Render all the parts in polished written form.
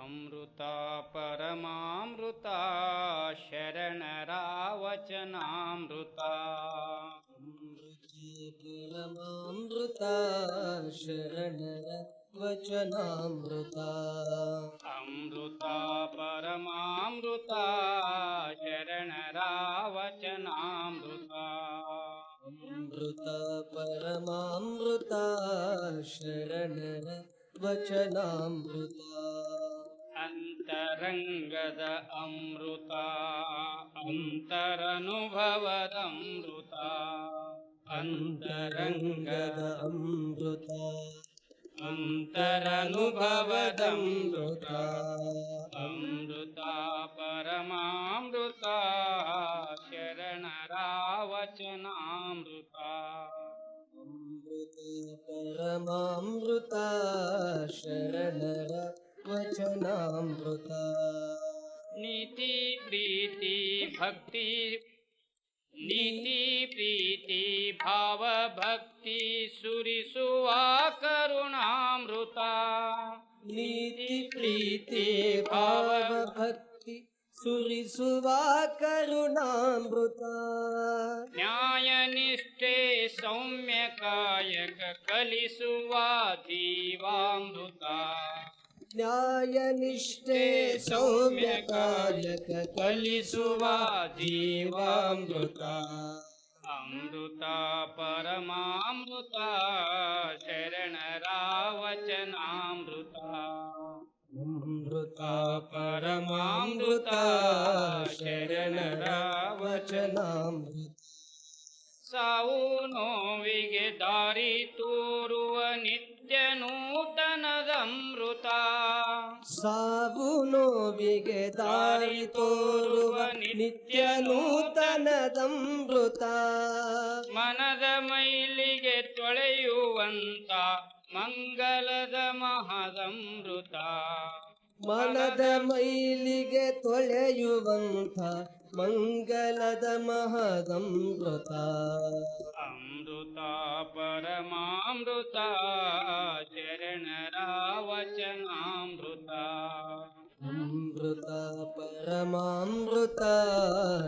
ಅಮೃತ ಪರಮಾಮೃತ ಶರಣರ ವಚನಾಮೃತ. ಪರಮಾಮೃತ ಶರಣರ ವಚನಾಮೃತ. ಅಮೃತ ಪರಮಾಮೃತ ಶರಣರ ವಚನಾಮೃತ. ಅಮೃತ ಪರಮಾಮೃತ ಶರಣರ ವಚನಾಮೃತ. ಅಂತರಂಗದ ಅಮೃತ ಅಂತರನುಭವದ ಅಮೃತ. ಅಂತರಂಗದ ಅಮೃತ ಅಂತರನುಭವದ ಅಮೃತ. ಅಮೃತ ಪರಮಾಮೃತ ಶರಣರ ವಚನಾಮೃತ. ಅಮೃತ ಪರಮಾಮೃತ ಶರಣರ ವಚನಾಮೃತ. ನೀತಿ ಪ್ರೀತಿ ಭಕ್ತಿ ನೀತಿ ಪ್ರೀತಿ ಭಾವ ಭಕ್ತಿ ಸುರಿಸುವ ಕರುಣಾಮೃತ. ನೀತಿ ಪ್ರೀತಿ ಭಾವ ಭಕ್ತಿ ಸುರಿಸುವ ಕರುಣಾಮೃತ. ನ್ಯಾಯ ನಿಷ್ಠೆ ಸೌಮ್ಯ ಕಾಯಕ ಕಲಿಸುವ ಜೀವಾಮೃತ. ನ್ಯಾಯ ನಿಷ್ಠೆ ಸೌಮ್ಯ ಕಾಯಕ ಕಲಿಸುವ ಜೀವಾಮೃತ. ಅಮೃತ ಪರಮಾಮೃತ ಶರಣರ ವಚನಾಮೃತ. ಅಮೃತ ಪರಮಾಮೃತ ಶರಣರ ವಚನಾಮೃತ. ಸಾವು ನೋವಿಗೆ ದಾರಿ ತೋರುವ ನಿತ್ಯ ನೂತನದ ಅಮೃತ. ಸಾವು ನೋವಿಗೆ ದಾರಿ ತೋರುವ ನಿತ್ಯ ನೂತನದಮೃತ. ಮನದ ಮೈಲಿಗೆ ತೊಳೆಯುವಂತ ಮಂಗಲದ ಮಹದಮೃತ. ಮನದ ಮೈಲಿಗೆ ತೊಳೆಯುವಂಥ ಮಂಗಲದ ಮಹದಮೃತ. ಅಮೃತ ಪರಮಾಮೃತ ಶರಣರ ವಚನಾಮೃತ. ಅಮೃತ ಪರಮಾಮೃತ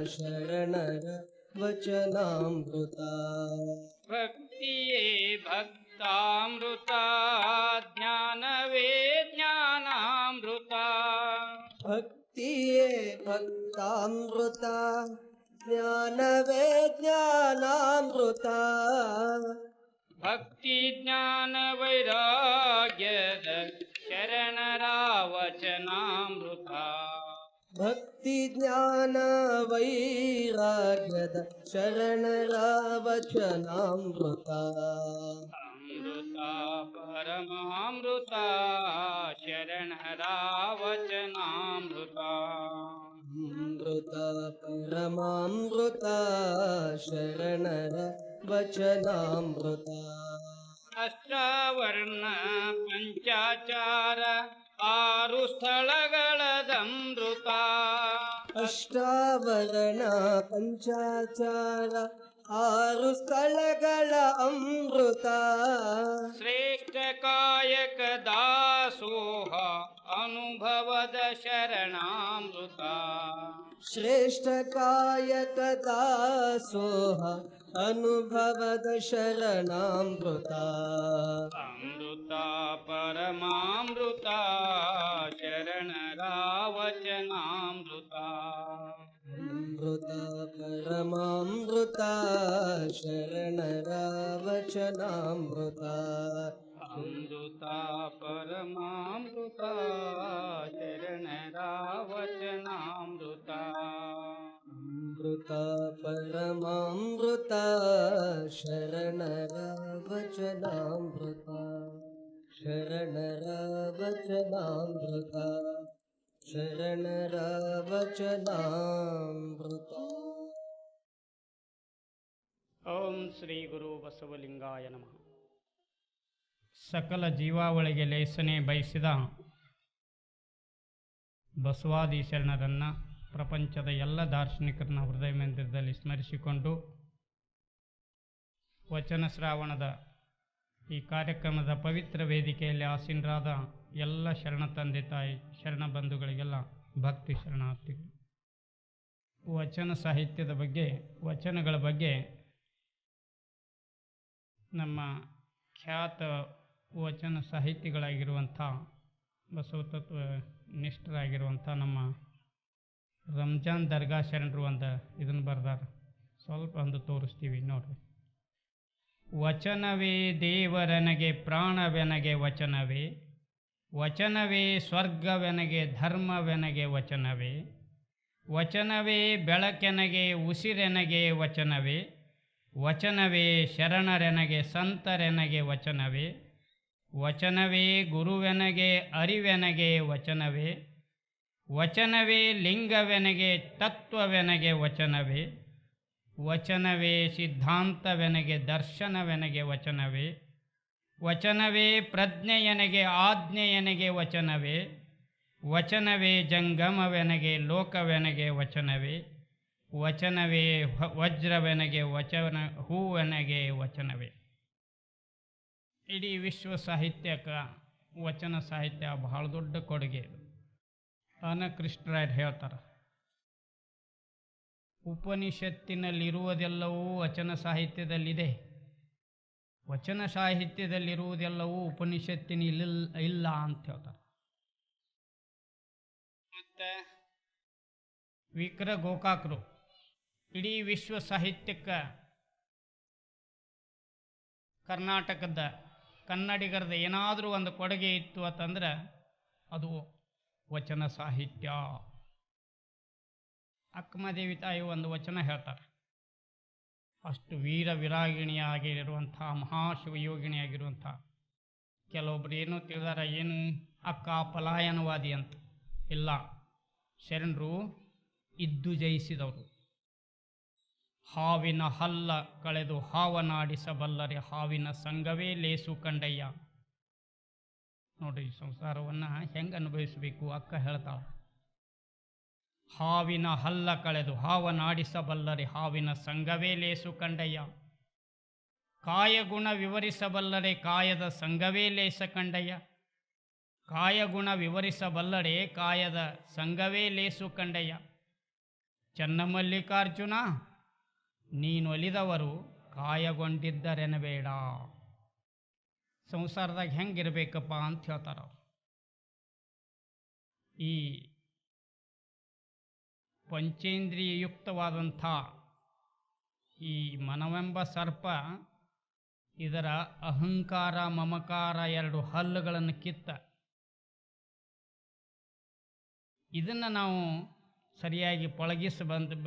ಶರಣರ ವಚನಾಮೃತ. ಭಕ್ತಿಯೇ ಭಕ್ತಾಮೃತ ಜ್ಞಾನವೇ ಜ್ಞಾನಾಮೃತ. ಭಕ್ತಿಯೇ ಭಕ್ತಾಮೃತ ಜ್ಞಾನವೇ ಜ್ಞಾನಾಮೃತ. ಭಕ್ತಿ ಜ್ಞಾನ ವೈರಾಗ್ಯದ ಶರಣರ ವಚನಾಮೃತ. ಭಕ್ತಿ ಜ್ಞಾನ ವೈರಾಗ್ಯದ ಶರಣರ ವಚನಾಮೃತ. ಅಮೃತ ಪರಮಾಮೃತ ಶರಣರ ವಚನಾಮೃತ. ಅಮೃತ ಪರಮಾಮೃತ ಶರಣರ ವಚನಾಮೃತ. ಅಷ್ಟಾವರ್ಣ ಪಂಚಾಚಾರ ಆರು ಸ್ಥಳಗಳದಮೃತ. ಅಷ್ಟಾವರಣ ಪಂಚಾಚಾರ ಆರು ಸ್ಥಳಗಳ ಅಮೃತ. ಶ್ರೇಷ್ಠ ಕಾಯಕ ದಾಸೋಹ ಅನುಭವದ ಶರಣಾಮೃತ. ಶ್ರೇಷ್ಠ ಕಾಯಕ ದಾಸೋಹ ಅನುಭವದ ಶರಣಾಮೃತ. ಅಮೃತ ಪರಮಾಮೃತ ಶರಣರ ವಚನಾಮೃತ. ಅಮೃತ ಪರಮಾಮೃತ ಶರಣರ ವಚನಾಮೃತ. ಅಮೃತ ಪರಮಾಮೃತ ಶರಣರ ವಚನಾಮೃತ. ಅಮೃತ ಪರಮಾಮೃತ ಶರಣರ ವಚನಾಮೃತ. ಶರಣರ ವಚನಾಮೃತ. ಶರಣರ ವಚನಾಮೃತ. ಓಂ ಶ್ರೀ ಗುರು ಬಸವಲಿಂಗಾಯ ನಮಃ. ಸಕಲ ಜೀವಾವಳಿಗೆ ಲೇಸನೆ ಬಯಸಿದ ಬಸವಾದಿ ಶರಣರನ್ನು ಪ್ರಪಂಚದ ಎಲ್ಲ ದಾರ್ಶನಿಕರನ್ನ ಹೃದಯ ಮಂದಿರದಲ್ಲಿ ಸ್ಮರಿಸಿಕೊಂಡು ವಚನ ಶ್ರಾವಣದ ಈ ಕಾರ್ಯಕ್ರಮದ ಪವಿತ್ರ ವೇದಿಕೆಯಲ್ಲಿ ಆಸೀನರಾದ ಎಲ್ಲ ಶರಣ ತಂದೆ ತಾಯಿ ಶರಣ ಬಂಧುಗಳಿಗೆಲ್ಲ ಭಕ್ತಿ ಶರಣಾರ್ಥಿಗಳು. ವಚನ ಸಾಹಿತ್ಯದ ಬಗ್ಗೆ, ವಚನಗಳ ಬಗ್ಗೆ ನಮ್ಮ ಖ್ಯಾತ ವಚನ ಸಾಹಿತಿಗಳಾಗಿರುವಂಥ ಬಸವತತ್ವ ನಿಷ್ಠರಾಗಿರುವಂಥ ನಮ್ಮ ರಂಜಾನ್ ದರ್ಗಾ ಶರಣರು ಒಂದು ಇದನ್ನು ಬರ್ದಾರ. ಸ್ವಲ್ಪ ಒಂದು ತೋರಿಸ್ತೀವಿ ನೋಡ್ರಿ. ವಚನವೇ ದೇವರನಗೆ ಪ್ರಾಣವೆನಗೆ ವಚನವೇ, ವಚನವೇ ಸ್ವರ್ಗವೆನಗೆ ಧರ್ಮವೆನಗೆ ವಚನವೇ, ವಚನವೇ ಬೆಳಕೆನಗೆ ಉಸಿರೆನಗೆ ವಚನವೇ, ವಚನವೇ ಶರಣರೆನಗೆ ಸಂತರೆನಗೆ ವಚನವೇ, ವಚನವೇ ಗುರುವೆನಗೆ ಅರಿವೆನಗೆ ವಚನವೇ, ವಚನವೇ ಲಿಂಗವೆನಗೆ ತತ್ವವೆನಗೆ ವಚನವೇ, ವಚನವೇ ಸಿದ್ಧಾಂತವೆನಗೆ ದರ್ಶನವೆನಗೆ ವಚನವೇ, ವಚನವೇ ಪ್ರಜ್ಞೆಯನಗೆ ಆಜ್ಞೆಯನಗೆ ವಚನವೇ, ವಚನವೇ ಜಂಗಮವೆನಗೆ ಲೋಕವೆನಗೆ ವಚನವೇ, ವಚನವೇ ವಜ್ರವೆನಗೆ ವಚನ ಹೂವೆನಗೆ ವಚನವೇ. ಇಡೀ ವಿಶ್ವ ಸಾಹಿತ್ಯಕ್ಕೆ ವಚನ ಸಾಹಿತ್ಯ ಬಹಳ ದೊಡ್ಡ ಕೊಡುಗೆ. ಅನಕೃಷ್ಣರಾಯರು ಹೇಳ್ತಾರೆ, ಉಪನಿಷತ್ತಿನಲ್ಲಿರುವುದೆಲ್ಲವೂ ವಚನ ಸಾಹಿತ್ಯದಲ್ಲಿದೆ, ವಚನ ಸಾಹಿತ್ಯದಲ್ಲಿರುವುದೆಲ್ಲವೂ ಉಪನಿಷತ್ತಿನ ಇಲ್ಲ ಅಂತ ಹೇಳ್ತಾರೆ. ಮತ್ತು ವಿಕ್ರ ಗೋಕಾಕರು ಇಡೀ ವಿಶ್ವ ಸಾಹಿತ್ಯಕ್ಕೆ ಕರ್ನಾಟಕದ ಕನ್ನಡಿಗರದ ಏನಾದರೂ ಒಂದು ಕೊಡುಗೆ ಇತ್ತು ಅಂತಂದ್ರೆ ಅದು ವಚನ ಸಾಹಿತ್ಯ. ಅಕ್ಕಮದೇವಿ ತಾಯಿ ಒಂದು ವಚನ ಹೇಳ್ತಾರೆ. ಅಷ್ಟು ವೀರ ವಿರಾಗಿಣಿಯಾಗಿರುವಂಥ ಮಹಾಶಿವಯೋಗಿಣಿಯಾಗಿರುವಂಥ ಕೆಲವೊಬ್ರು ಏನು ತಿಳಿದಾರ, ಏನು ಅಕ್ಕ ಪಲಾಯನವಾದಿ ಅಂತ. ಇಲ್ಲ, ಶರಣರು ಇದ್ದು ಜಯಿಸಿದವರು. ಹಾವಿನ ಹಲ್ಲ ಕಳೆದು ಹಾವನಾಡಿಸಬಲ್ಲರೆ ಹಾವಿನ ಸಂಘವೇ ಲೇಸು ಕಂಡಯ್ಯ. ನೋಡ್ರಿ, ಸಂಸಾರವನ್ನು ಹೆಂಗೆ ಅನುಭವಿಸಬೇಕು ಅಕ್ಕ ಹೇಳ್ತಾಳೆ. ಹಾವಿನ ಹಲ್ಲ ಕಳೆದು ಹಾವನಾಡಿಸಬಲ್ಲರೆ ಹಾವಿನ ಸಂಘವೇ ಲೇಸು ಕಂಡಯ್ಯ, ಕಾಯಗುಣ ವಿವರಿಸಬಲ್ಲರೆ ಕಾಯದ ಸಂಘವೇ ಲೇಸ ಕಂಡಯ್ಯ, ಕಾಯಗುಣ ವಿವರಿಸಬಲ್ಲರೆ ಕಾಯದ ಸಂಘವೇ ಲೇಸು ಕಂಡಯ್ಯ. ಚನ್ನಮಲ್ಲಿಕಾರ್ಜುನ ನೀನೊಲಿದವರು ಕಾಯಗೊಂಡಿದ್ದರೆನಬೇಡ. ಸಂಸಾರದಾಗ ಹೆಂಗಿರ್ಬೇಕಪ್ಪ ಅಂತ ಹೇಳ್ತಾರ. ಈ ಪಂಚೇಂದ್ರಿಯಯುಕ್ತವಾದಂಥ ಈ ಮನವೆಂಬ ಸರ್ಪ ಇದರ ಅಹಂಕಾರ ಮಮಕಾರ ಎರಡು ಹಲ್ಲುಗಳನ್ನು ಕಿತ್ತ. ಇದನ್ನು ನಾವು ಸರಿಯಾಗಿ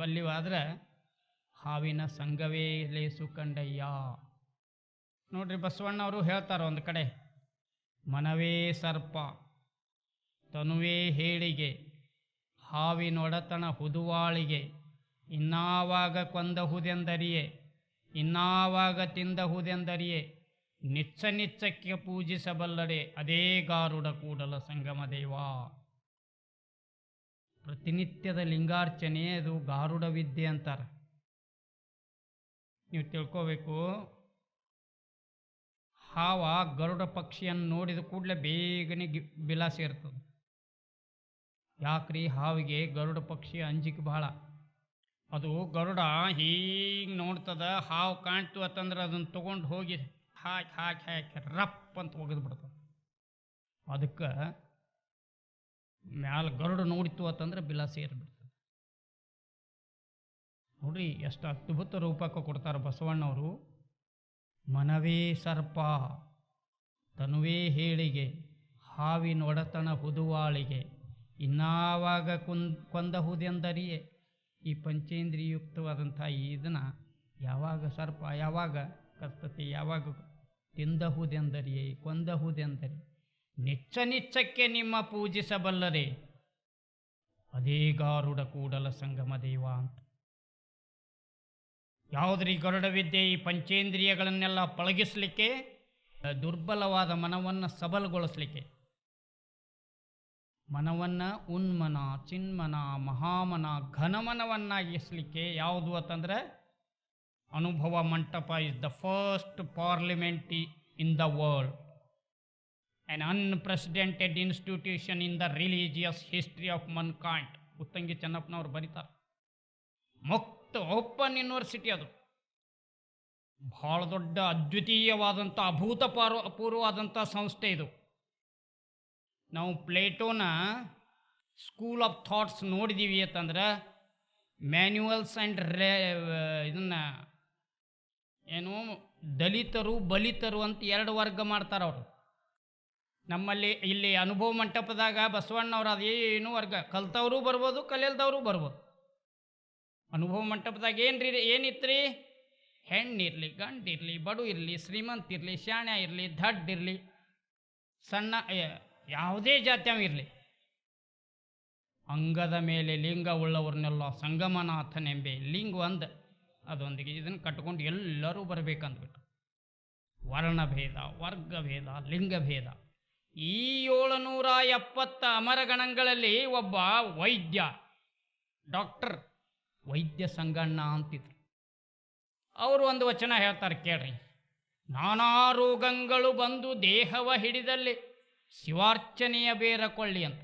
ಬಲ್ಲಿವಾದ್ರೆ ಹಾವಿನ ಸಂಘವೇ ಲೇಸು ಕಂಡಯ್ಯ. ನೋಡ್ರಿ, ಬಸವಣ್ಣವರು ಹೇಳ್ತಾರೆ ಒಂದು ಕಡೆ, ಮನವೇ ಸರ್ಪ ತನುವೇ ಹೇಳಿಗೆ ಹಾವಿನೊಡತಣ ಹುದುವಾಳಿಗೆ, ಇನ್ನಾವಾಗ ಕೊಂದಹುದೆಂದರಿಯೇ ಇನ್ನಾವಾಗ ತಿಂದಹುದೆಂದರಿಯೇ, ನಿಚ್ಚ ನಿಚ್ಚಕ್ಕೆ ಪೂಜಿಸಬಲ್ಲಡೆ ಅದೇ ಗಾರುಡ ಕೂಡಲ ಸಂಗಮ ದೇವ. ಪ್ರತಿನಿತ್ಯದ ಲಿಂಗಾರ್ಚನೆ ಅದು ಗಾರುಡ ವಿದ್ಯೆ ಅಂತಾರೆ. ನೀವು ತಿಳ್ಕೋಬೇಕು, ಹಾವ ಗರುಡ ಪಕ್ಷಿಯನ್ನು ನೋಡಿದ ಕೂಡಲೇ ಬೇಗನೆ ಬಿಲಾಸಿ ಇರ್ತದೆ. ಯಾಕ್ರಿ, ಹಾವಿಗೆ ಗರುಡ ಪಕ್ಷಿ ಅಂಜಿಕೆ ಬಹಳ. ಅದು ಗರುಡ ಹೀಗೆ ನೋಡ್ತದ, ಹಾವು ಕಾಣ್ತು ಅಂತಂದ್ರೆ ಅದನ್ನು ತೊಗೊಂಡು ಹೋಗಿ ಹಾಕಿ ಹಾಕಿ ಹಾಕಿ ರಪ್ ಅಂತ ಒಗೆದು ಬಿಡ್ತದೆ. ಅದಕ್ಕೆ ಮ್ಯಾಲ ಗರುಡ ನೋಡಿತು ಅಂತಂದ್ರೆ ಬಿಲಾಸಿ ಏರ್ಬಿಡ್ತದೆ. ನೋಡ್ರಿ, ಎಷ್ಟು ಅದ್ಭುತ ರೂಪಕ್ಕೆ ಕೊಡ್ತಾರೆ ಬಸವಣ್ಣವರು. ಮನವೇ ಸರ್ಪ ತನುವೇ ಹೇಳಿಗೆ ಹಾವಿನೊಡತಣ ಹುದುವಾಳಿಗೆ, ಇನ್ನಾವಾಗ ಕೊಂದಹುದೆಂದರಿಯೇ. ಈ ಪಂಚೇಂದ್ರಿಯುಕ್ತವಾದಂಥ ಇದನ್ನು ಯಾವಾಗ ಸರ್ಪ ಯಾವಾಗ ಕರ್ತತಿ, ಯಾವಾಗ ತಿಂದಹುದೆಂದರಿಯೇ ಕೊಂದಹುದೆಂದರಿ, ನಿಚ್ಚ ನಿಚ್ಚಕ್ಕೆ ನಿಮ್ಮ ಪೂಜಿಸಬಲ್ಲರೆ ಅದೇ ಗಾರುಡ ಕೂಡಲ ಸಂಗಮ ದೇವ ಅಂತ. ಯಾವುದ್ರಿ ಗರುಡ ವಿದ್ಯೆ? ಈ ಪಂಚೇಂದ್ರಿಯಗಳನ್ನೆಲ್ಲ ಪಳಗಿಸ್ಲಿಕ್ಕೆ, ದುರ್ಬಲವಾದ ಮನವನ್ನು ಸಬಲಗೊಳಿಸ್ಲಿಕ್ಕೆ. ಮನವನ್ನು ಉನ್ಮನ, ಚಿನ್ಮನ, ಮಹಾಮನ, ಘನಮನವನ್ನಾಗಿಸಲಿಕ್ಕೆ ಯಾವುದು ಅಂತಂದರೆ Anubhava Mantapa is the first parliament in the world. An unprecedented institution in the religious history of mankind. Uttangi ಚೆನ್ನಪ್ಪನವ್ರು ಬರೀತಾರೆ. ಮುಕ್ತ ಓಪನ್ ಯೂನಿವರ್ಸಿಟಿ ಅದು. ಬಹಳ ದೊಡ್ಡ ಅದ್ವಿತೀಯವಾದಂಥ ಅಭೂತಪೂರ್ವವಾದಂಥ ಸಂಸ್ಥೆ ಇದು. ನಾವು ಪ್ಲೇಟೋನ ಸ್ಕೂಲ್ ಆಫ್ ಥಾಟ್ಸ್ ನೋಡಿದ್ದೀವಿ ಅಂತಂದ್ರೆ ಮ್ಯಾನ್ಯುವಲ್ಸ್ ಆ್ಯಂಡ್ ಇದನ್ನು ಏನು ದಲಿತರು ಬಲಿತರು ಅಂತ 2 ವರ್ಗ ಮಾಡ್ತಾರೆ ಅವರು. ನಮ್ಮಲ್ಲಿ ಇಲ್ಲಿ ಅನುಭವ ಮಂಟಪದಾಗ ಬಸವಣ್ಣವ್ರು ಅದೇನು ವರ್ಗ, ಕಲ್ತವರು ಬರ್ಬೋದು, ಕಲಿಯಲ್ದವರು ಬರ್ಬೋದು. ಅನುಭವ ಮಂಟಪದಾಗ ಏನಿತ್ತು ರೀ, ಹೆಣ್ಣಿರಲಿ ಗಂಡಿರಲಿ ಬಡು ಇರಲಿ ಶ್ರೀಮಂತ ಇರಲಿ ಶಾಣ್ಯ ಇರಲಿ ದಡ್ಡ ಇರಲಿ ಸಣ್ಣ ಯಾವುದೇ ಜಾತ್ಯವ ಇರಲಿ, ಅಂಗದ ಮೇಲೆ ಲಿಂಗ ಉಳ್ಳವ್ರನ್ನೆಲ್ಲ ಸಂಗಮನಾಥನೆಂಬೆ ಲಿಂಗ ಒಂದು ಅದೊಂದಿಗೆ ಇದನ್ನು ಕಟ್ಕೊಂಡು ಎಲ್ಲರೂ ಬರಬೇಕಂದ್ಬಿಟ್ಟು. ವರ್ಣಭೇದ ವರ್ಗಭೇದ ಲಿಂಗಭೇದ. ಈ 770 ಅಮರಗಣಗಳಲ್ಲಿ ಒಬ್ಬ ವೈದ್ಯ ಡಾಕ್ಟರ್ ವೈದ್ಯ ಸಂಗಣ್ಣ ಅಂತಿದ್ರು. ಅವರು ಒಂದು ವಚನ ಹೇಳ್ತಾರೆ ಕೇಳ್ರಿ. ನಾನಾ ರೋಗಗಳು ಬಂದು ದೇಹವ ಹಿಡಿದಲ್ಲಿ ಶಿವಾರ್ಚನೆಯ ಬೇರಕೊಳ್ಳಿ ಅಂತ.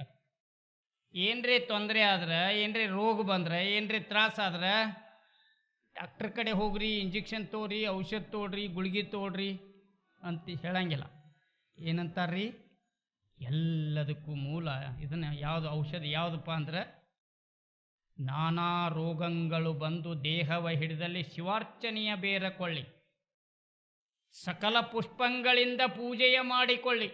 ಏನ್ರಿ ತೊಂದರೆ ಆದ್ರೆ, ಏನ್ರಿ ರೋಗ ಬಂದ್ರೆ, ಏನ್ರಿ ತ್ರಾಸಾದ್ರೆ ಡಾಕ್ಟ್ರ್ ಕಡೆ ಹೋಗ್ರಿ, ಇಂಜೆಕ್ಷನ್ ತೊಗೊಳ್ರಿ, ಔಷಧ ತೊಗೊಳ್ರಿ, ಗುಳಿಗೆ ತೊಗೊಳ್ರಿ ಅಂತ ಹೇಳಂಗಿಲ್ಲ. ಏನಂತಾರ್ರಿ, ಎಲ್ಲದಕ್ಕೂ ಮೂಲ ಇದನ್ನು ಯಾವುದು ಔಷಧ ಯಾವುದಪ್ಪ ಅಂದ್ರೆ, ನಾನಾ ರೋಗಗಳು ಬಂದು ದೇಹವ ಹಿಡಿದಲ್ಲಿ ಶಿವಾರ್ಚನೆಯ ಬೇರಕೊಳ್ಳಿ, ಸಕಲ ಪುಷ್ಪಗಳಿಂದ ಪೂಜೆಯ ಮಾಡಿಕೊಳ್ಳಿ,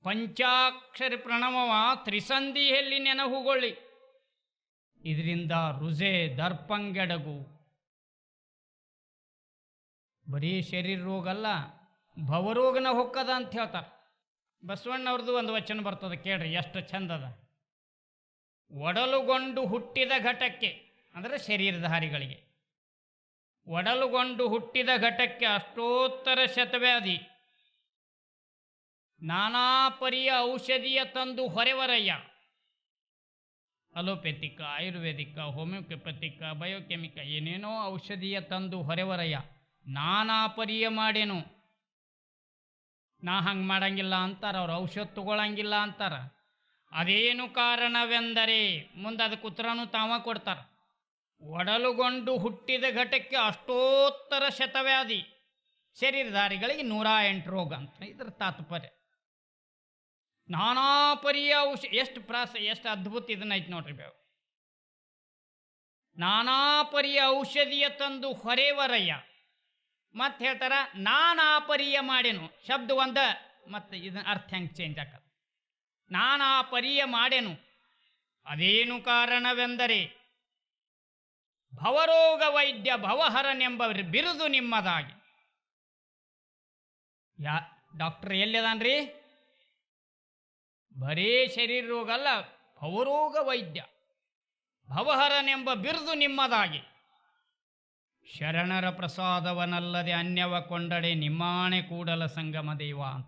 ಪಂಚಾಕ್ಷರಿ ಪ್ರಣವವ ತ್ರಿಸಂಧಿಯಲ್ಲಿ ನೆನಹುಗೊಳ್ಳಿ, ಇದರಿಂದ ರುಜೆ ದರ್ಪಂಗೆಡಗು. ಬರೀ ಶರೀರ ರೋಗ ಅಲ್ಲ, ಭವರೋಗನ ಹೊಕ್ಕದ ಅಂತ ಹೇಳ್ತಾರೆ. ಬಸವಣ್ಣವ್ರದ್ದು ಒಂದು ವಚನ ಬರ್ತದೆ ಕೇಳ್ರಿ, ಎಷ್ಟು ಚಂದದ. ಒಡಲುಗೊಂಡು ಹುಟ್ಟಿದ ಘಟಕ್ಕೆ ಅಂದರೆ ಶರೀರಧಾರಿಗಳಿಗೆ, ಒಡಲುಗೊಂಡು ಹುಟ್ಟಿದ ಘಟಕ್ಕೆ ಅಷ್ಟೋತ್ತರ ಶತವ್ಯಾಧಿ, ನಾನಾ ಪರಿಯ ಔಷಧಿಯ ತಂದು ಹೊರೆವರಯ್ಯ. ಅಲೋಪೆಥಿಕ, ಆಯುರ್ವೇದಿಕ, ಹೋಮಿಯೋಪೆಥಿಕ, ಬಯೋಕೆಮಿಕ ಏನೇನೋ ಔಷಧಿಯ ತಂದು ಹೊರೆವರಯ್ಯ. ನಾನಾ ಪರಿಯ ಮಾಡೇನು, ನಾ ಹಂಗೆ ಮಾಡಂಗಿಲ್ಲ ಅಂತಾರೆ ಅವ್ರು, ಔಷಧ ತಗೊಳ್ಳಂಗಿಲ್ಲ ಅಂತಾರೆ. ಅದೇನು ಕಾರಣವೆಂದರೆ ಮುಂದೆ ಅದಕ್ಕೆ ಉತ್ತರನೂ ತಾವ ಕೊಡ್ತಾರೆ. ಒಡಲುಗೊಂಡು ಹುಟ್ಟಿದ ಘಟಕ್ಕೆ ಅಷ್ಟೋತ್ತರ ಶತವ್ಯಾಧಿ, ಶರೀರಧಾರಿಗಳಿಗೆ 108 ರೋಗ ಅಂತ ಇದರ ತಾತ್ಪರ್ಯ. ನಾನಾ ಪರಿಯ ಎಷ್ಟು ಅದ್ಭುತ ಇದನ್ನೈತೆ ನೋಡ್ರಿ ಬೇವು. ನಾನಾ ಪರಿಯ ಔಷಧಿಯ ತಂದು ಹೊರೆವರಯ್ಯ. ಮತ್ತೆ ಹೇಳ್ತಾರ ನಾನಾ ಪರಿಯ ಮಾಡೇನು, ಶಬ್ದ ಒಂದ, ಮತ್ತೆ ಇದನ್ನ ಅರ್ಥ ಹೆಂಗೆ ಚೇಂಜ್ ಆಕದ. ನಾನಾ ಪರಿಯ ಮಾಡೇನು, ಅದೇನು ಕಾರಣವೆಂದರೆ ಭವರೋಗ ವೈದ್ಯ ಭವಹರನೆಂಬ ಬಿರುದು ನಿಮ್ಮದಾಗಿ. ಡಾಕ್ಟರ್ ಎಲ್ಲಿದಾನ್ರಿ? ಬರೀ ಶರೀರ ರೋಗ ಅಲ್ಲ, ಭವರೋಗ ವೈದ್ಯ ಭವಹರನೆಂಬ ಬಿರುದು ನಿಮ್ಮದಾಗಿ. ಶರಣರ ಪ್ರಸಾದವನಲ್ಲದೆ ಅನ್ಯವ ಕೊಂಡಡೆ ನಿಮ್ಮಾಣೆ ಕೂಡಲ ಸಂಗಮ ದೇವ ಅಂತ.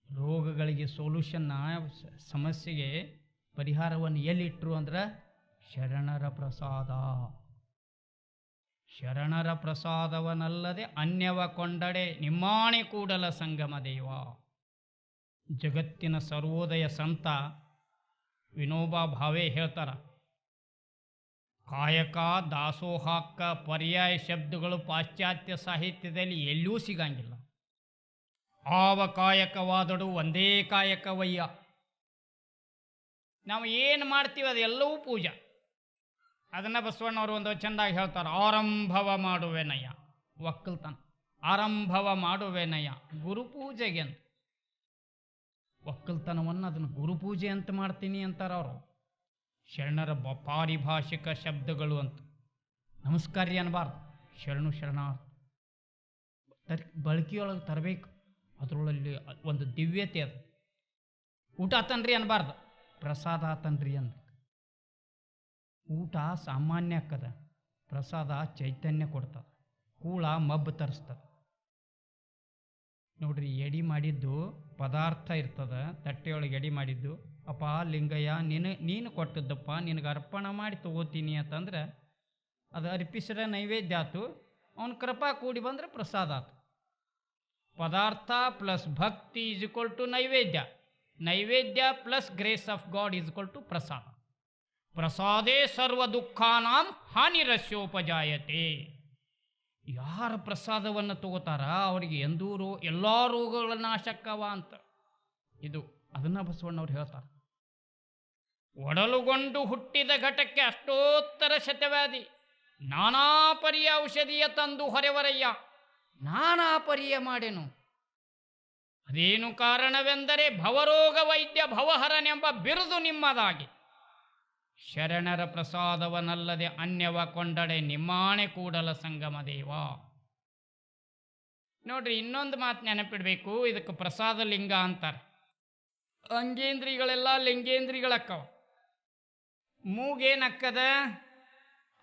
ರೋಗಗಳಿಗೆ ಸೊಲ್ಯೂಷನ್ನ, ಸಮಸ್ಯೆಗೆ ಪರಿಹಾರವನ್ನು ಎಲ್ಲಿಟ್ರು ಅಂದ್ರೆ ಶರಣರ ಪ್ರಸಾದ. ಶರಣರ ಪ್ರಸಾದವನಲ್ಲದೆ ಅನ್ಯವ ಕೊಂಡಡೆ ನಿಮ್ಮಾಣೆ ಕೂಡಲ ಸಂಗಮ ದೇವ. ಜಗತ್ತಿನ ಸರ್ವೋದಯ ಸಂತ ವಿನೋಬಾ ಭಾವೆ ಹೇಳ್ತಾರ, ಕಾಯಕ ದಾಸೋಹಕ್ಕ ಪರ್ಯಾಯ ಶಬ್ದಗಳು ಪಾಶ್ಚಾತ್ಯ ಸಾಹಿತ್ಯದಲ್ಲಿ ಎಲ್ಲೂ ಸಿಗಂಗಿಲ್ಲ. ಆವ ಕಾಯಕವಾದಡು ಒಂದೇ ಕಾಯಕವಯ್ಯ. ನಾವು ಏನು ಮಾಡ್ತೀವಿ ಅದೆಲ್ಲವೂ ಪೂಜಾ. ಅದನ್ನು ಬಸವಣ್ಣವರು ಒಂದು ಚಂದಾಗಿ ಹೇಳ್ತಾರೆ, ಆರಂಭವ ಮಾಡುವೆನಯ್ಯ. ಒಕ್ಕಲ್ತನ ಆರಂಭವ ಮಾಡುವೆನಯ್ಯ ಗುರುಪೂಜೆಗೆ ಅಂತ. ಒಕ್ಕಲ್ತನವನ್ನು ಅದನ್ನು ಗುರುಪೂಜೆ ಅಂತ ಮಾಡ್ತೀನಿ ಅಂತಾರೆ ಅವರು. ಶರಣರ ಪಾರಿಭಾಷಿಕ ಶಬ್ದಗಳು ಅಂತ. ನಮಸ್ಕಾರ್ಯ ಅನ್ನಬಾರ್ದು, ಶರಣು ಶರಣಾರ್ಥ ಬಳಕೆಯೊಳಗೆ ತರಬೇಕು. ಅದರೊಳಲ್ಲಿ ಒಂದು ದಿವ್ಯತೆ ಅದು. ಊಟ ಆತನ್ರಿ ಅನ್ನಬಾರ್ದು, ಪ್ರಸಾದ ಆತನ್ರಿ ಅಂದ. ಊಟ ಸಾಮಾನ್ಯ ಆಕ್ಕದ, ಪ್ರಸಾದ ಚೈತನ್ಯ ಕೊಡ್ತದೆ, ಕೂಳ ಮಬ್ಬು ತರಿಸ್ತದೆ. ನೋಡ್ರಿ, ಎಡಿ ಮಾಡಿದ್ದು ಪದಾರ್ಥ ಇರ್ತದೆ, ತಟ್ಟೆಯೊಳಗೆ ಎಡಿ ಮಾಡಿದ್ದು, ಅಪ್ಪ ಲಿಂಗಯ್ಯ ನೀನು ಕೊಟ್ಟದ್ದಪ್ಪ, ನಿನಗೆ ಅರ್ಪಣೆ ಮಾಡಿ ತಗೋತೀನಿ ಅಂತಂದ್ರೆ ಅದು ಅರ್ಪಿಸಿದ್ರೆ ನೈವೇದ್ಯ ಆತು, ಅವನ ಕೃಪಾ ಕೂಡಿ ಬಂದರೆ ಪ್ರಸಾದ ಆತು. ಪದಾರ್ಥ ಪ್ಲಸ್ ಭಕ್ತಿ ಈಸ್ ಈಕ್ವಲ್ ಟು ನೈವೇದ್ಯ. ನೈವೇದ್ಯ plus grace of God is equal to ಪ್ರಸಾದ. ಪ್ರಸಾದೇ ಸರ್ವ ದುಃಖಾನಾಂ ಹಾನಿರಸ್ಯೋಪಜಾಯತೆ. ಯಾರ ಪ್ರಸಾದವನ್ನು ತಗೋತಾರ ಅವರಿಗೆ ಎಂದೂ ಎಲ್ಲ ರೋಗಗಳ ನಾಶಕ್ಕವ ಅಂತ. ಇದು ಅದನ್ನು ಬಸವಣ್ಣವ್ರು ಹೇಳ್ತಾರೆ. ಒಡಲುಗೊಂಡು ಹುಟ್ಟಿದ ಘಟಕ್ಕೆ ಅಷ್ಟೋತ್ತರ ಶತವ್ಯಾಧಿ, ನಾನಾ ಪರಿಯ ಔಷಧಿಯ ತಂದು ಹೊರೆವರಯ್ಯ. ನಾನಾ ಪರಿಯ ಮಾಡೆನು. ಅದೇನು ಕಾರಣವೆಂದರೆ ಭವರೋಗ ವೈದ್ಯ ಭವಹರನೆಂಬ ಬಿರುದು ನಿಮ್ಮದಾಗಿ. ಶರಣರ ಪ್ರಸಾದವನಲ್ಲದೆ ಅನ್ಯವ ಕೊಂಡಡೆ ನಿಮ್ಮಾಣೆ ಕೂಡಲ ಸಂಗಮ ದೇವ. ನೋಡ್ರಿ, ಇನ್ನೊಂದು ಮಾತು ನೆನಪಿಡ್ಬೇಕು. ಇದಕ್ಕೆ ಪ್ರಸಾದ ಲಿಂಗ ಅಂತಾರೆ. ಅಂಗೇಂದ್ರಿಗಳೆಲ್ಲ ಲಿಂಗೇಂದ್ರಿಗಳಕ್ಕವ. ಮೂಗೇನಕ್ಕದ?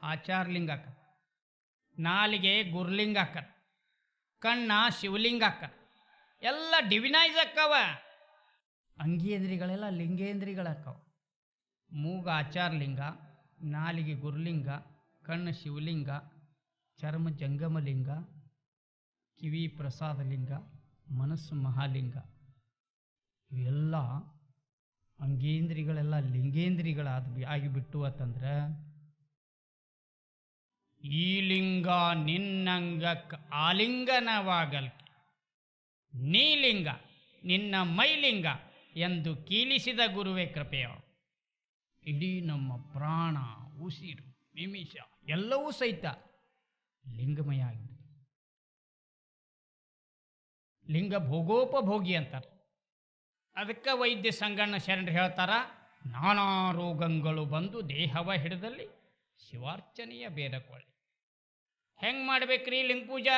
ಆಚಾರಲಿಂಗ ಅಕ್ಕದ. ನಾಲಿಗೆ ಗುರುಲಿಂಗ ಅಕ್ಕದ. ಕಣ್ಣ ಶಿವಲಿಂಗ ಅಕ್ಕದ. ಎಲ್ಲ ಡಿವಿನೈಸ್ ಅಕ್ಕವ. ಅಂಗೇಂದ್ರಿಗಳೆಲ್ಲ ಲಿಂಗೇಂದ್ರಿಗಳಕ್ಕವ. ಮೂಗ ಆಚಾರಲಿಂಗ, ನಾಲಿಗೆ ಗುರುಲಿಂಗ, ಕಣ್ಣು ಶಿವಲಿಂಗ, ಚರ್ಮ ಜಂಗಮಲಿಂಗ, ಕಿವಿ ಪ್ರಸಾದಲಿಂಗ, ಮನಸ್ಸು ಮಹಾಲಿಂಗ. ಇವೆಲ್ಲ ಅಂಗೇಂದ್ರಿಗಳೆಲ್ಲ ಆಗಿಬಿಟ್ಟು ಅಂತಂದ್ರೆ ಈ ಲಿಂಗ ನಿನ್ನಂಗಕ್ಕೆ ಆಲಿಂಗನವಾಗಲ್ಕೆ, ನೀಲಿಂಗ ನಿನ್ನ ಮೈಲಿಂಗ ಎಂದು ಕೀಲಿಸಿದ ಗುರುವೇ ಕೃಪೆಯ. ಇಡೀ ನಮ್ಮ ಪ್ರಾಣ, ಉಸಿರು, ನಿಮಿಷ ಎಲ್ಲವೂ ಸಹಿತ ಲಿಂಗಮಯ ಆಗಿದೆ. ಲಿಂಗ ಭೋಗೋಪಭೋಗಿ ಅಂತಾರೆ. ಅದಕ್ಕೆ ವೈದ್ಯ ಸಂಗಣ್ಣ ಶರಣರು ಹೇಳ್ತಾರ, ನಾನಾ ರೋಗಗಳು ಬಂದು ದೇಹವ ಹಿಡಿದಲ್ಲಿ ಶಿವಾರ್ಚನೆಯ ಬೇರಕೊಳ್ಳಿ. ಹೆಂಗೆ ಮಾಡ್ಬೇಕ್ರಿ ಲಿಂಗ ಪೂಜಾ?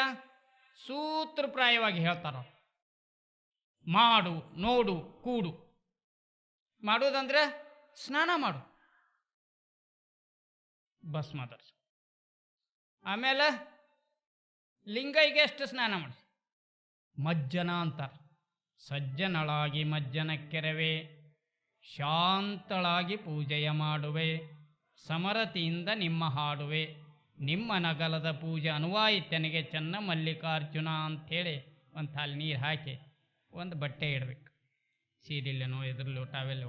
ಸೂತ್ರಪ್ರಾಯವಾಗಿ ಹೇಳ್ತಾರ. ಮಾಡು, ನೋಡು, ಕೂಡು. ಮಾಡೋದಂದ್ರೆ ಸ್ನಾನ ಮಾಡು, ಭಸ್ಮ ಧರಿಸು. ಆಮೇಲೆ ಲಿಂಗೈಗೆ ಎಷ್ಟು ಸ್ನಾನ ಮಾಡಿ? ಮಜ್ಜನ ಅಂತಾರೆ. ಸಜ್ಜನಳಾಗಿ ಮಜ್ಜನ ಕೆರವೆ, ಶಾಂತಳಾಗಿ ಪೂಜೆಯ ಮಾಡುವೆ, ಸಮರತಿಯಿಂದ ನಿಮ್ಮ ಹಾಡುವೆ, ನಿಮ್ಮ ನಗಲದ ಪೂಜೆ ಅನುವಾಯಿತನಿಗೆ ಚೆನ್ನ ಮಲ್ಲಿಕಾರ್ಜುನ ಅಂಥೇಳಿ ಒಂದು ತಾಲಿ ನೀರು ಹಾಕಿ ಒಂದು ಬಟ್ಟೆ ಇಡಬೇಕು. ಸೀರಿಲ್ಲನೋ ಇದ್ರಲ್ಲೋ ಟಾವೆಲ್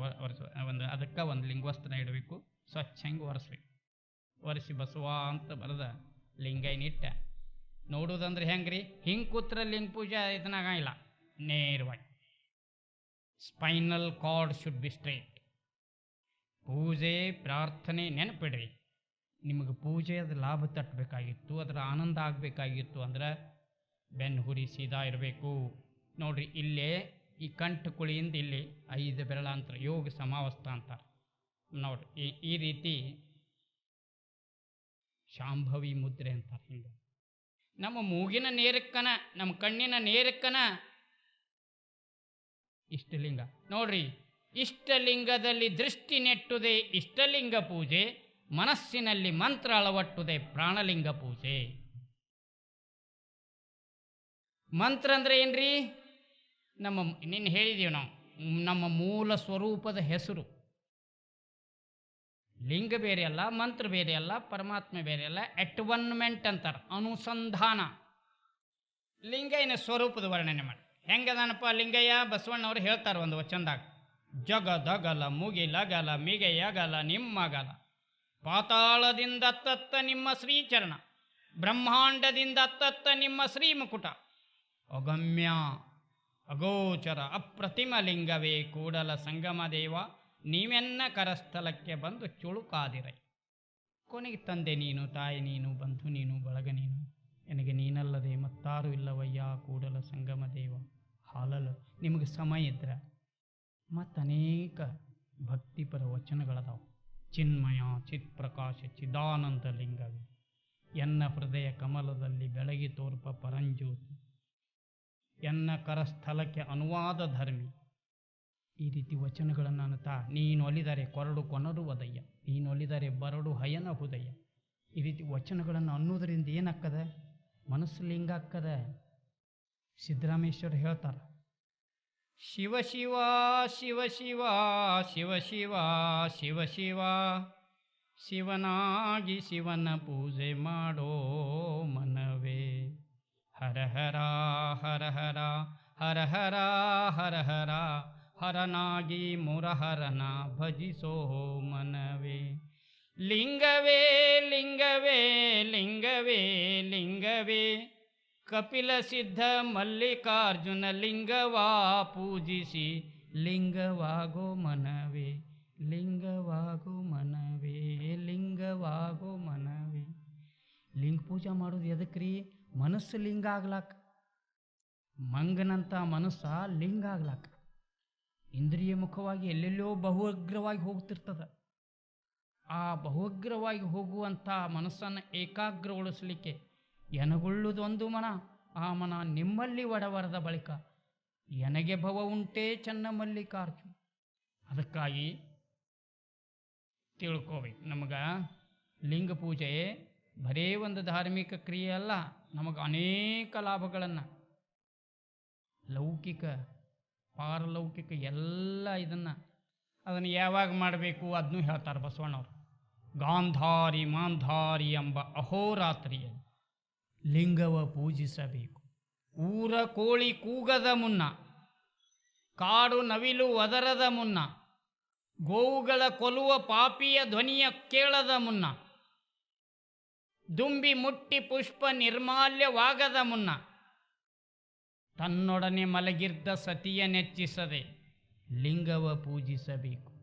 ಒಂದು ಅದಕ್ಕೆ ಒಂದು ಲಿಂಗವಸ್ತ್ರ ಇಡಬೇಕು. ಸ್ವಚ್ಛಂಗೆ ಒರೆಸ್ಬೇಕು. ಒರೆಸಿ ಬಸವ ಅಂತ ಬರೆದ ಲಿಂಗೈನಿಟ್ಟ ನೋಡುವುದಂದ್ರೆ ಹೆಂಗ್ರಿ? ಹಿಂಗೆ ಕೂತ್ರ ಲಿಂಗ ಪೂಜೆ ಇದನ್ನಾಗಿಲ್ಲ. ನೇರವಾಗಿ spinal cord should be straight. ಪೂಜೆ ಪ್ರಾರ್ಥನೆ ನೆನಪಿಡ್ರಿ. ನಿಮಗೆ ಪೂಜೆಯದ ಲಾಭ ತಟ್ಟಬೇಕಾಗಿತ್ತು, ಅದರ ಆನಂದ ಆಗಬೇಕಾಗಿತ್ತು ಅಂದ್ರೆ ಬೆನ್ನು ಹುರಿ ಸೀದಾ ಇರಬೇಕು. ನೋಡ್ರಿ, ಇಲ್ಲೇ ಈ ಕಂಠ ಕುಳಿಯಿಂದ ಇಲ್ಲಿ 5 ಬೆರಳಾಂತರ ಯೋಗ ಸಮಾವಸ್ಥ ಅಂತಾರೆ. ನೋಡ್ರಿ, ಈ ರೀತಿ ಶಾಂಭವಿ ಮುದ್ರೆ ಅಂತಾರೆ. ಹಿಂಗೆ ನಮ್ಮ ಮೂಗಿನ ನೇರಕ್ಕನ, ನಮ್ಮ ಕಣ್ಣಿನ ನೇರಕ್ಕನ ಇಷ್ಟಲಿಂಗ. ನೋಡ್ರಿ, ಇಷ್ಟಲಿಂಗದಲ್ಲಿ ದೃಷ್ಟಿ ನೆಟ್ಟುದೆ ಇಷ್ಟಲಿಂಗ ಪೂಜೆ, ಮನಸ್ಸಿನಲ್ಲಿ ಮಂತ್ರ ಅಳವಟ್ಟುದೆ ಪ್ರಾಣಲಿಂಗ ಪೂಜೆ. ಮಂತ್ರ ಅಂದ್ರೆ ಏನ್ರಿ? ನಿನ್ನ ಹೇಳಿದೀವಿ ನಾವು, ನಮ್ಮ ಮೂಲ ಸ್ವರೂಪದ ಹೆಸರು. ಲಿಂಗ ಬೇರೆ ಅಲ್ಲ, ಮಂತ್ರ ಬೇರೆ ಅಲ್ಲ, ಪರಮಾತ್ಮ ಬೇರೆ ಅಲ್ಲ. ಅಟ್ವನ್ಮೆಂಟ್ ಅಂತಾರೆ, ಅನುಸಂಧಾನ. ಲಿಂಗಯ್ಯನ ಸ್ವರೂಪದ ವರ್ಣನೆ ಮಾಡಿ. ಹೆಂಗದಾನಪ್ಪ ಲಿಂಗಯ್ಯ? ಬಸವಣ್ಣವ್ರು ಹೇಳ್ತಾರೆ ಒಂದು ವಚನದಾಗ, ಜಗದಗಲ ಮುಗಿಲಗಲ ಮಿಗೆಯಗಲ ನಿಮ್ಮಗಲ, ಪಾತಾಳದಿಂದ ಅತ್ತತ್ತ ನಿಮ್ಮ ಶ್ರೀಚರಣ, ಬ್ರಹ್ಮಾಂಡದಿಂದ ಅತ್ತತ್ತ ನಿಮ್ಮ ಶ್ರೀಮುಕುಟ, ಅಗಮ್ಯ ಅಗೋಚರ ಅಪ್ರತಿಮ ಲಿಂಗವೇ ಕೂಡಲ ಸಂಗಮ ದೇವ, ನೀವೆನ್ನ ಕರಸ್ಥಲಕ್ಕೆ ಬಂದು ಚುಳುಕಾದಿರೈ. ಕೊನೆಗೆ ತಂದೆ ನೀನು, ತಾಯಿ ನೀನು, ಬಂಧು ನೀನು, ಬಳಗ ನೀನು, ನನಗೆ ನೀನಲ್ಲದೆ ಮತ್ತಾರು ಇಲ್ಲವಯ್ಯ ಕೂಡಲ ಸಂಗಮ ದೇವ. ಹಾಲಲು ನಿಮಗೆ ಸಮಯ ಇದ್ರೆ ಮತ್ತನೇಕ ಭಕ್ತಿಪರ ವಚನಗಳದಾವು. ಚಿನ್ಮಯ ಚಿತ್ಪ್ರಕಾಶ ಚಿದಾನಂದ ಲಿಂಗವೇ, ಎನ್ನ ಹೃದಯ ಕಮಲದಲ್ಲಿ ಬೆಳಗಿ ತೋರ್ಪ ಪರಂಜ್ಯೋತಿ, ಎನ್ನ ಕರಸ್ಥಲಕ್ಕೆ ಅನುವಾದ ಧರ್ಮಿ. ಈ ರೀತಿ ವಚನಗಳನ್ನು ಅನ್ನುತ್ತಾ, ನೀನೊಲಿದರೆ ಕೊರಡು ಕೊನರುವುದಯ್ಯ, ನೀನೊಲಿದರೆ ಬರಡು ಹಯನ ಹುದಯ. ಈ ರೀತಿ ವಚನಗಳನ್ನು ಅನ್ನೋದರಿಂದ ಏನಾಗ್ತದೆ? ಮನಸ್ಸು ಲಿಂಗ ಆಗ್ತದ. ಸಿದ್ದರಾಮೇಶ್ವರ ಹೇಳ್ತಾರೆ, ಶಿವ ಶಿವ ಶಿವ ಶಿವ ಶಿವ ಶಿವ ಶಿವ ಶಿವ, ಶಿವನಾಗಿ ಶಿವನ ಪೂಜೆ ಮಾಡೋ ಮನವೇ, ಹರ ಹರ ಹರ ಹರ ಹರ ಹರ ಹರ ಹರ ಹರನಾಗಿ ಮುರಹರನ ಭಜಿಸೋ ಮನವೇ. ಲಿಂಗವೇ ಲಿಂಗವೇ ಲಿಂಗವೇ ಲಿಂಗವೇ ಕಪಿಲ ಸಿದ್ಧ ಮಲ್ಲಿಕಾರ್ಜುನ ಲಿಂಗವಾ ಪೂಜಿಸಿ ಲಿಂಗವಾಗೋ ಮನವೇ ಲಿಂಗವಾಗೋ ಮನವೇ ಲಿಂಗವಾಗೋ ಮನವೇ. ಲಿಂಗ ಪೂಜೆ ಮಾಡೋದು ಎದಕ್ರಿ? ಮನಸ್ಸು ಲಿಂಗ ಆಗ್ಲಾಕ. ಮಂಗನಂಥ ಮನಸ್ಸ ಲಿಂಗ ಆಗ್ಲಾಕ. ಇಂದ್ರಿಯ ಮುಖವಾಗಿ ಎಲ್ಲೆಲ್ಲೋ ಬಹುಅಗ್ರವಾಗಿ ಹೋಗ್ತಿರ್ತದ. ಆ ಬಹುಅಗ್ರವಾಗಿ ಹೋಗುವಂಥ ಮನಸ್ಸನ್ನು ಏಕಾಗ್ರಗೊಳಿಸಲಿಕ್ಕೆ ಎನಗೊಳ್ಳುವುದೊಂದು ಮನ. ಆ ಮನ ನಿಮ್ಮಲ್ಲಿ ಒಡವರದ ಬಳಿಕ ಎನಗೆ ಭವ ಉಂಟೇ ಚನ್ನ ಮಲ್ಲಿಕಾರ್ಜುನ. ಅದಕ್ಕಾಗಿ ತಿಳ್ಕೋಬೇಕು, ನಮಗೆ ಲಿಂಗ ಪೂಜೆ ಬರೇ ಒಂದು ಧಾರ್ಮಿಕ ಕ್ರಿಯೆ ಅಲ್ಲ, ನಮಗೆ ಅನೇಕ ಲಾಭಗಳನ್ನು ಲೌಕಿಕ ಪಾರಲೌಕಿಕ ಎಲ್ಲ ಅದನ್ನು ಯಾವಾಗ ಮಾಡಬೇಕು ಅದನ್ನು ಹೇಳ್ತಾರೆ ಬಸವಣ್ಣವರು. ಗಾಂಧಾರಿ ಮಾಂಧಾರಿ ಎಂಬ ಅಹೋರಾತ್ರಿಯಲ್ಲಿ ಲಿಂಗವ ಪೂಜಿಸಬೇಕು. ಊರ ಕೋಳಿ ಕೂಗದ ಮುನ್ನ, ಕಾಡು ನವಿಲು ಒದರದ ಮುನ್ನ, ಗೋವುಗಳ ಕೊಲ್ಲುವ ಪಾಪಿಯ ಧ್ವನಿಯ ಕೇಳದ ಮುನ್ನ, ದುಂಬಿ ಮುಟ್ಟಿ ಪುಷ್ಪ ನಿರ್ಮಾಲ್ಯವಾಗದ ಮುನ್ನ, ತನ್ನೊಡನೆ ಮಲಗಿದ್ದ ಸತಿಯ ನೆಚ್ಚಿಸದೆ ಲಿಂಗವ ಪೂಜಿಸಬೇಕು.